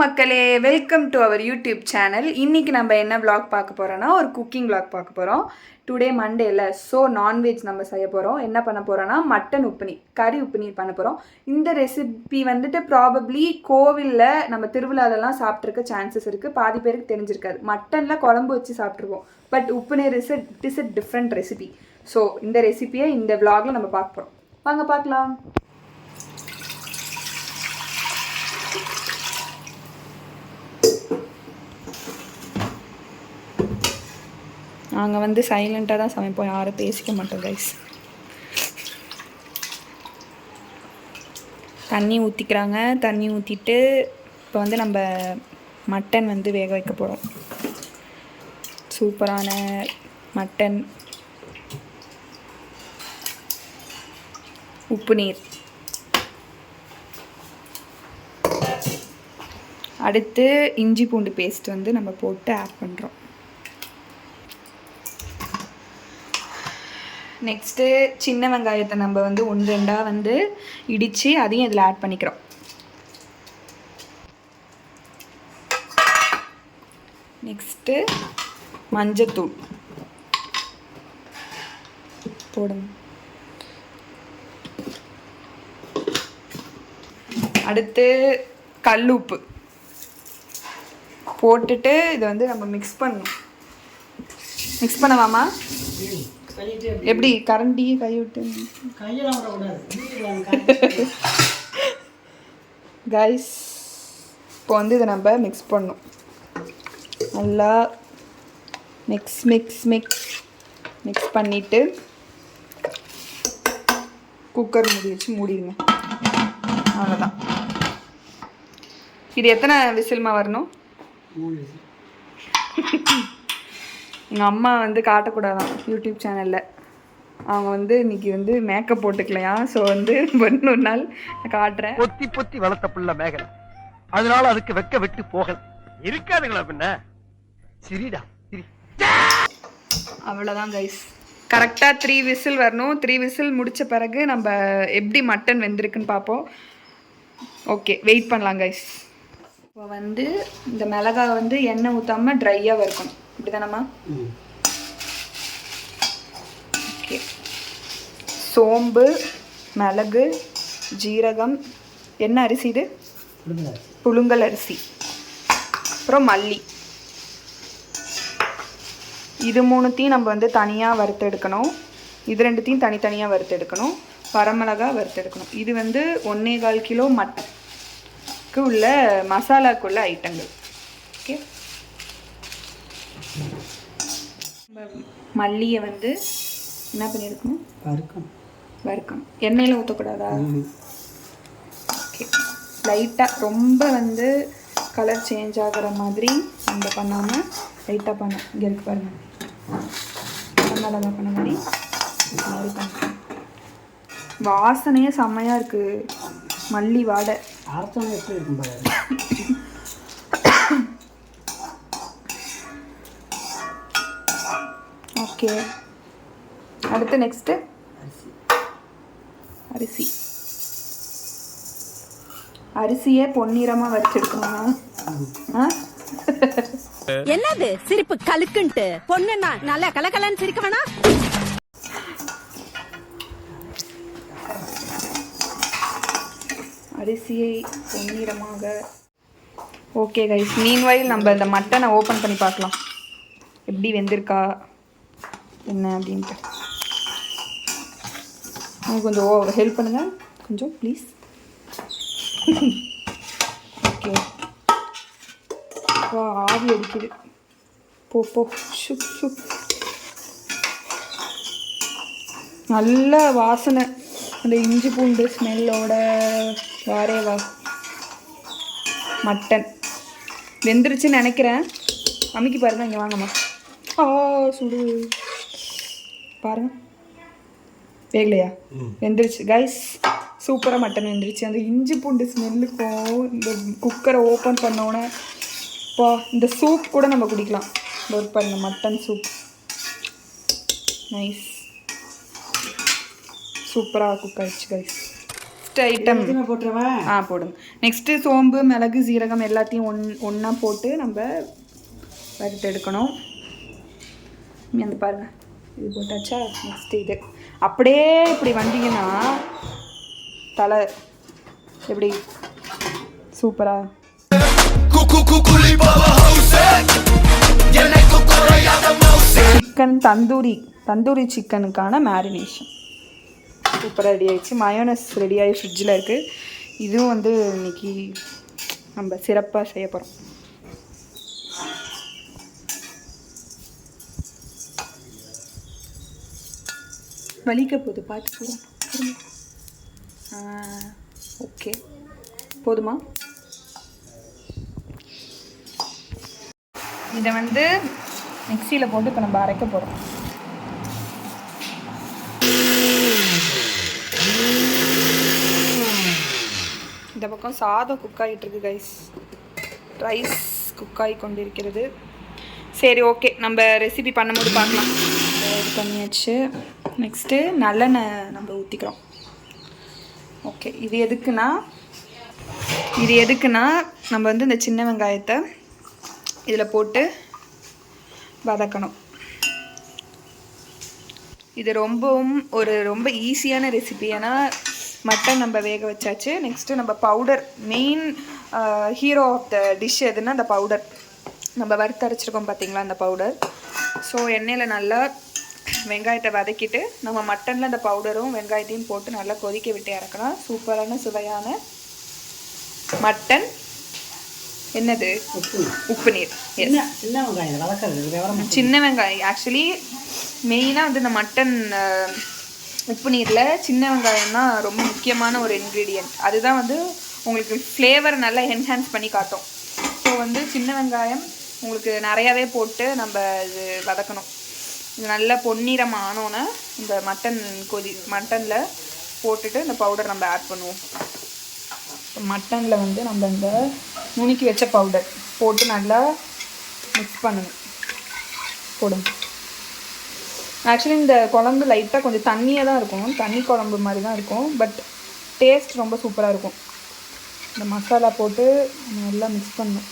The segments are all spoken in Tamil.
மக்களே, welcome to our YouTube channel. இன்றைக்கி நம்ம என்ன விளாக் பார்க்க போகிறோன்னா ஒரு குக்கிங் விளாக் பார்க்க போகிறோம். டுடே மண்டே இல்லை, ஸோ நான்வெஜ் நம்ம செய்ய போகிறோம். என்ன பண்ண போகிறோன்னா மட்டன் உப்புனி, கறி உப்புனி பண்ண போகிறோம். இந்த ரெசிபி வந்துட்டு ப்ராபப்ளி கோவிலில் நம்ம திருவிழாலெலாம் சாப்பிட்ருக்க சான்சஸ் இருக்குது. பாதி பேருக்கு தெரிஞ்சிருக்காது. மட்டனில் குழம்பு வச்சு சாப்பிட்ருவோம், பட் உப்புநீர் it is a different recipe. So இந்த ரெசிபியை இந்த விளாகில் நம்ம பார்க்க போகிறோம். வாங்க பார்க்கலாம். நாங்கள் வந்து சைலண்ட்டாக தான் சமைப்போம், யாரும் பேசிக்க மாட்டோம் கைஸ். தண்ணி ஊற்றிக்கிறாங்க. தண்ணி ஊற்றிட்டு இப்போ வந்து நம்ம மட்டன் வந்து வேக வைக்க போகிறோம். சூப்பரான மட்டன் உப்பு நீர். அடுத்து இஞ்சி பூண்டு பேஸ்ட் வந்து நம்ம போட்டு ஆட் பண்ணுறோம். நெக்ஸ்ட்டு சின்ன வெங்காயத்தை நம்ம வந்து 1-2 வந்து இடித்து அதையும் இதில் ஆட் பண்ணிக்கிறோம். நெக்ஸ்ட்டு மஞ்சத்தூள் போடுங்க. அடுத்து கல்லுப்பு போட்டுட்டு இதை வந்து நம்ம மிக்ஸ் பண்ணணும். மிக்ஸ் பண்ணவாமா? எப்படி கரண்டி கை விட்டு கைஸ், இப்போ வந்து இதை நம்ம மிக்ஸ் பண்ணணும். நல்லா மிக்ஸ் பண்ணிவிட்டு குக்கர் மூடி வச்சு மூடிடுங்க. அவ்வளோதான். இது எத்தனை விசில்மா வரணும்? எங்கள் அம்மா வந்து காட்டக்கூடாதான் யூடியூப் சேனலில். அவங்க வந்து இன்னைக்கு வந்து மேக்கப் போட்டுக்கலையா, ஸோ வந்து இன்னொரு நாள் காட்டுறேன். பொத்தி வளர்த்த புள்ள மேகலை, அதனால அதுக்கு வெக்க விட்டு போகல இருக்காதுங்களா பின்ன. சரிடா சரி. அவ்வளோதான் கைஸ், கரெக்டாக 3 விசில் வரணும். 3 விசில் முடித்த பிறகு நம்ம எப்படி மட்டன் வெந்திருக்குன்னு பார்ப்போம். ஓகே, வெயிட் பண்ணலாம் கைஸ். இப்போ வந்து இந்த மிளகாய் வந்து எண்ணெய் ஊற்றாமல் ட்ரையாக வறுக்கணும், இப்படி தானம்மா? ஓகே. சோம்பு, மிளகு, ஜீரகம், என்ன அரிசி இது? புழுங்கல் அரிசி. அப்புறம் மல்லி. இது 3த்தையும் நம்ம வந்து தனியாக வறுத்து எடுக்கணும். இது 2த்தையும் தனித்தனியாக வறுத்து எடுக்கணும். வரமிளகா வறுத்து எடுக்கணும். இது வந்து 1.25 கிலோ மட்டனுக்கு உள்ள மசாலாக்குள்ள ஐட்டங்கள். ஓகே. மல்லியை வந்து என்ன பண்ணியிருக்கணும்? வறுக்கணும். எண்ணெயில் ஊற்றக்கூடாதா? ஓகே. லைட்டாக ரொம்ப வந்து கலர் சேஞ்ச் ஆகிற மாதிரி நம்ம பண்ணாமல் லைட்டாக பண்ண. இங்கே இருக்கு பாருங்க, மிளகா பண்ண மாதிரி பண்ண. வாசனையே செம்மையாக இருக்குது, மல்லி வாடை. எப்படி இருக்கும் பாருங்க. ஓகே. அடுத்து நெக்ஸ்ட்டு அரிசியே பொன்னிறமாக வறுத்தெடுக்கணுமா? என்னது சிரிப்பு கலுக்குன்ட்டு? பொண்ணுன்னா நல்லா கலகலன்னு சிரிக்க வேணாம். அரிசியை பொன்னிறமாக. ஓகே கைஸ், மீன்வைல் நம்ம இந்த மட்டனை ஓப்பன் பண்ணி பார்க்கலாம், எப்படி வெந்திருக்கா என்ன அப்படின்ட்டு. கொஞ்சம் ஹெல்ப் பண்ணுங்கள் கொஞ்சம் ப்ளீஸ். ஓகே. ஆவி அடிக்குது. போ ஷுப் ஷுப். நல்ல வாசனை, அந்த இஞ்சி பூண்டு ஸ்மெல்லோட வாரே வா. மட்டன் வெந்துருச்சுன்னு நினைக்கிறேன். அமுக்கி பாருங்க. இங்கே வாங்கம்மா. சுடு பாருங்க. வேகலையா? வெந்துருச்சு கைஸ், சூப்பராக மட்டன் வெந்துருச்சு. அந்த இஞ்சி பூண்டு ஸ்மெல்லுக்கும் இந்த குக்கரை ஓப்பன் பண்ணோன்னே இந்த சூப் கூட நம்ம குடிக்கலாம். ஒரு பாருங்க, மட்டன் சூப் நைஸ், சூப்பராக குக் ஆகிடுச்சு கைஸ். நெக்ஸ்ட் ஐட்டம் போட்டுருவா. போடுங்க. நெக்ஸ்ட்டு சோம்பு மிளகு சீரகம் எல்லாத்தையும் ஒன்றா போட்டு நம்ம வறுத்து எடுக்கணும். அந்த பாருங்கள் இது போட்டாச்சா. நெக்ஸ்ட்டு இது அப்படியே இப்படி வந்தீங்கன்னா தலை எப்படி சூப்பரா சிக்கன் தந்தூரி சிக்கனுக்கான மேரினேஷன் சூப்பராக ரெடி ஆகிடுச்சு. மயோனஸ் ரெடி ஆகி ஃப்ரிட்ஜில் இருக்குது. இதுவும் வந்து இன்னைக்கு நம்ம சிறப்பாக செய்ய போகிறோம். வலிக்க போகுது பார்த்து போதும். ஓகே போதுமா? இதை வந்து மிக்சியில் போட்டு இப்போ நம்ம அரைக்க போகிறோம். இந்த பக்கம் சாதம் குக் ஆகிட்டுருக்கு கைஸ். ரைஸ் குக் ஆகி கொண்டிருக்கிறது. சரி ஓகே, நம்ம ரெசிபி பண்ணும்போது பார்க்கலாம். இது பண்ணியாச்சு. நெக்ஸ்ட்டு நல்லெண்ணெய் நம்ம ஊற்றிக்கிறோம். ஓகே, இது எதுக்குன்னா நம்ம வந்து இந்த சின்ன வெங்காயத்தை இதில் போட்டு வதக்கணும். இது ரொம்ப ஈஸியான ரெசிபி. ஏன்னா மட்டன் நம்ம வேக வச்சாச்சு. நெக்ஸ்ட்டு நம்ம powder, main hero of the dish எதுன்னா அந்த பவுடர். நம்ம வறுத்து அரைச்சிருக்கோம் பார்த்தீங்களா அந்த பவுடர். ஸோ எண்ணெயில் நல்லா வெங்காயத்தை வதக்கிட்டு நம்ம மட்டனில் அந்த பவுடரும் வெங்காயத்தையும் போட்டு நல்லா கொதிக்க விட்டு இறக்கலாம். சூப்பரான சுவையான மட்டன் என்னது உப்பு நீர். சின்ன வெங்காயம் ஆக்சுவலி மெயினாக வந்து இந்த மட்டன் உப்பு நீரில் சின்ன வெங்காயம் தான் ரொம்ப முக்கியமான ஒரு இன்க்ரீடியன்ட். அதுதான் வந்து உங்களுக்கு ஃப்ளேவர் நல்லா என்ஹான்ஸ் பண்ணி காட்டும். ஸோ வந்து சின்ன வெங்காயம் உங்களுக்கு நிறையாவே போட்டு நம்ம இது வதக்கணும். இது நல்லா பொன்னிறம் ஆனோன்னே இந்த மட்டனில் போட்டுட்டு இந்த பவுடர் நம்ம ஆட் பண்ணுவோம். மட்டனில் வந்து நம்ம இந்த நுணுக்கி வச்ச பவுடர் போட்டு நல்லா மிக்ஸ் பண்ணணும். போடுங்க. ஆக்சுவலி இந்த குழம்பு லைட்டாக கொஞ்சம் தண்ணியாக தான் இருக்கும், தண்ணி குழம்பு மாதிரி தான் இருக்கும். பட் டேஸ்ட் ரொம்ப சூப்பராக இருக்கும். இந்த மசாலா போட்டு நல்லா மிக்ஸ் பண்ணணும்.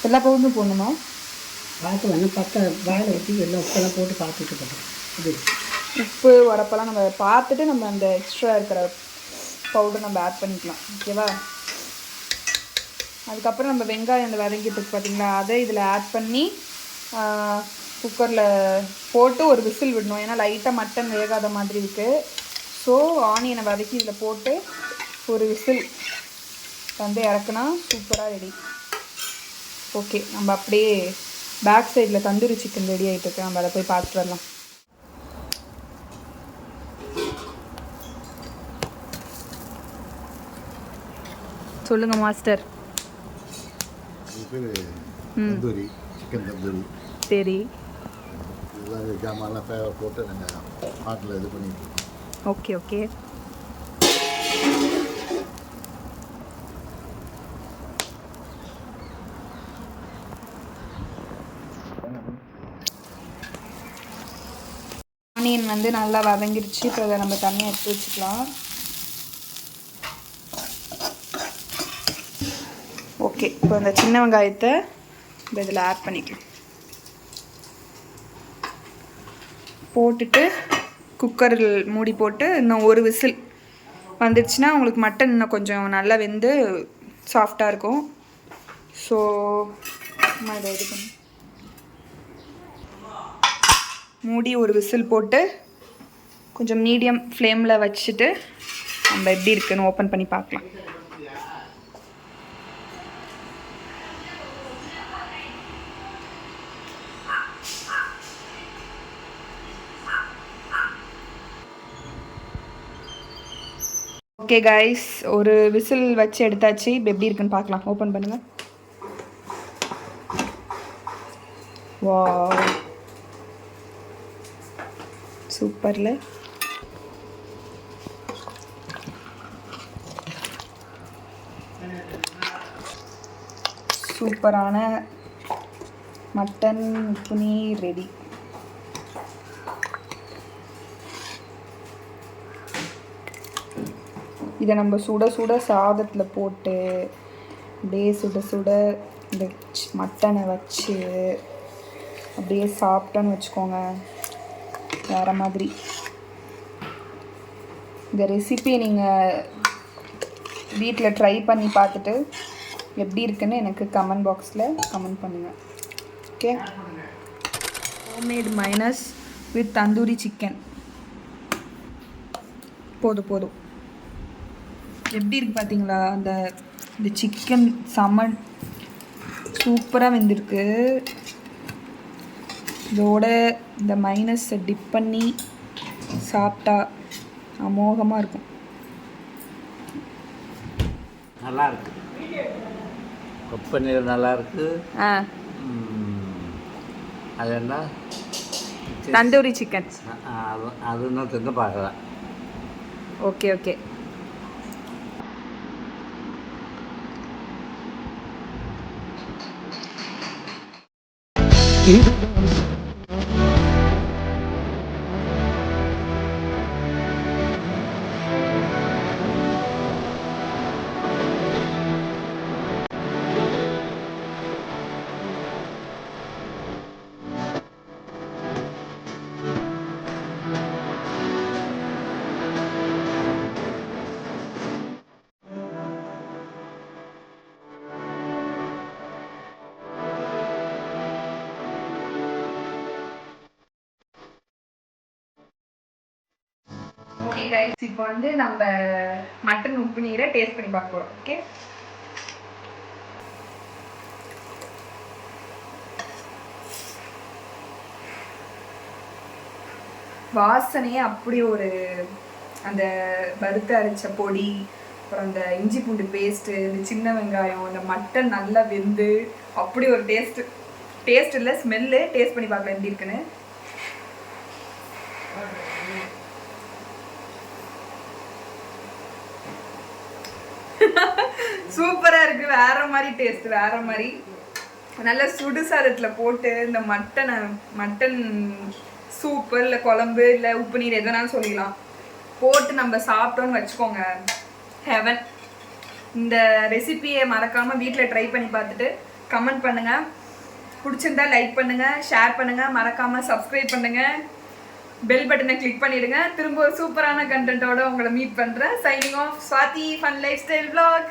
எல்லா பவுடரும் போடணுமா? பார்த்து வேணும் வாயில் ஊற்றி எல்லாம் உப்பெல்லாம் போட்டு பார்த்துட்டு போட்டோம். இது உப்பு உரப்பெல்லாம் நம்ம பார்த்துட்டு நம்ம அந்த எக்ஸ்ட்ரா இருக்கிற பவுடர் நம்ம ஆட் பண்ணிக்கலாம். ஓகேவா? அதுக்கப்புறம் நம்ம வெங்காயம் அந்த வதங்கிட்டு பார்த்தீங்களா, அதை இதில் ஆட் பண்ணி குக்கரில் போட்டு ஒரு விசில் விடணும். ஏன்னா லைட்டாக மட்டன் வேகாத மாதிரி இருக்குது. ஸோ ஆனியனை வதக்கி இதில் போட்டு ஒரு விசில் வந்து இறக்குனா சூப்பராக ரெடி. ஓகே, நம்ம அப்படியே பேக் சைடில் தந்தூரி சிக்கன் ரெடி ஆகிட்டு இருக்கு. நம்ம அதை போய் பார்த்துட்டு வரலாம். சொல்லுங்க மாஸ்டர். தந்தூரி சிக்கன் தந்தூரி. சரி, இதெல்லாம் ஜாமான்லாம் போட்டு நாங்கள் ஹாட்டில் இது பண்ணிட்டு இருக்கோம். Okay okay. ஆனியன் வந்து நல்லா வதங்கிருச்சு. இப்போ அதை நம்ம தனியாக எடுத்து வச்சுக்கலாம். ஓகே, இப்போ இந்த சின்ன வெங்காயத்தை இப்போ இதில் ஆட் பண்ணிக்கலாம். போட்டுட்டு குக்கரில் மூடி போட்டு இன்னும் ஒரு விசில் வந்துடுச்சுன்னா உங்களுக்கு மட்டன் இன்னும் கொஞ்சம் நல்லா வெந்து சாஃப்டாக இருக்கும். ஸோ நம்ம இதை இது பண்ணி மூடி ஒரு விசில் போட்டு கொஞ்சம் மீடியம் ஃப்ளேமில் வச்சுட்டு நம்ம எப்படி இருக்குன்னு ஓப்பன் பண்ணி பார்க்கலாம். ஓகே கைஸ், ஒரு விசில் வச்சு எடுத்தாச்சு. இப்போ எப்படி இருக்குன்னு பார்க்கலாம். ஓப்பன் பண்ணுங்கள். வாவ், சூப்பர்ல. சூப்பரான மட்டன் புனி ரெடி. இதை நம்ம சுட சுட சாதத்தில் போட்டு அப்படியே சுட சுட இந்த மட்டனை வச்சு அப்படியே சாப்பிட்டோன்னு வச்சுக்கோங்க, வேறு மாதிரி. இந்த ரெசிபி நீங்கள் வீட்டில் ட்ரை பண்ணி பார்த்துட்டு எப்படி இருக்குன்னு எனக்கு கமெண்ட் பாக்ஸில் கமெண்ட் பண்ணுங்கள். Okay, homemade minus with tandoori chicken. போதும் எப்படி இருக்கு பார்த்தீங்களா? இந்த சிக்கன் செம்ம சூப்பராக வெந்திருக்கு. இதோட இந்த மைனஸை டிப் பண்ணி சாப்பிட்டா அமோகமாக இருக்கும். நல்லா இருக்கு, கொப்பநீர் நல்லா இருக்கு. அது என்ன தந்தூரி சிக்கன் அது இன்னும் தின்னு பார்க்கலாம். ஓகே. ஓகே கைஸ், இப்போ வந்து நம்ம மட்டன் உப்பு நீரை டேஸ்ட் பண்ணி பார்க்க போகிறோம். ஓகே, வாசனையே அப்படி ஒரு அந்த வறுத்து அரைச்ச பொடி, அப்புறம் அந்த இஞ்சி பூண்டு பேஸ்ட்டு, இந்த சின்ன வெங்காயம், இந்த மட்டன் நல்லா வெந்து அப்படி ஒரு டேஸ்ட் இல்லை ஸ்மெல்லு. டேஸ்ட் பண்ணி பார்க்கலாம் எப்படி இருக்குன்னு. சூப்பராக இருக்குது, வேற மாதிரி டேஸ்ட், வேற மாதிரி. நல்லா சுடு சாதத்தில் போட்டு இந்த மட்டன் சூப்பு இல்லை குழம்பு இல்லை உப்பு நீர் எதனாலும் சொல்லிக்கலாம் போட்டு நம்ம சாப்பிட்டோன்னு வச்சுக்கோங்க, ஹெவன். இந்த ரெசிபியை மறக்காமல் வீட்டில் ட்ரை பண்ணி பார்த்துட்டு கமெண்ட் பண்ணுங்கள். பிடிச்சிருந்தா லைக் பண்ணுங்கள், ஷேர் பண்ணுங்கள், மறக்காமல் சப்ஸ்கிரைப் பண்ணுங்கள், பெல் பட்டனை கிளிக் பண்ணிடுங்க. திரும்ப ஒரு சூப்பரான கண்டென்ட்டோட உங்களை மீட் பண்ணுறேன். Signing off, Swathi, fun lifestyle vlog.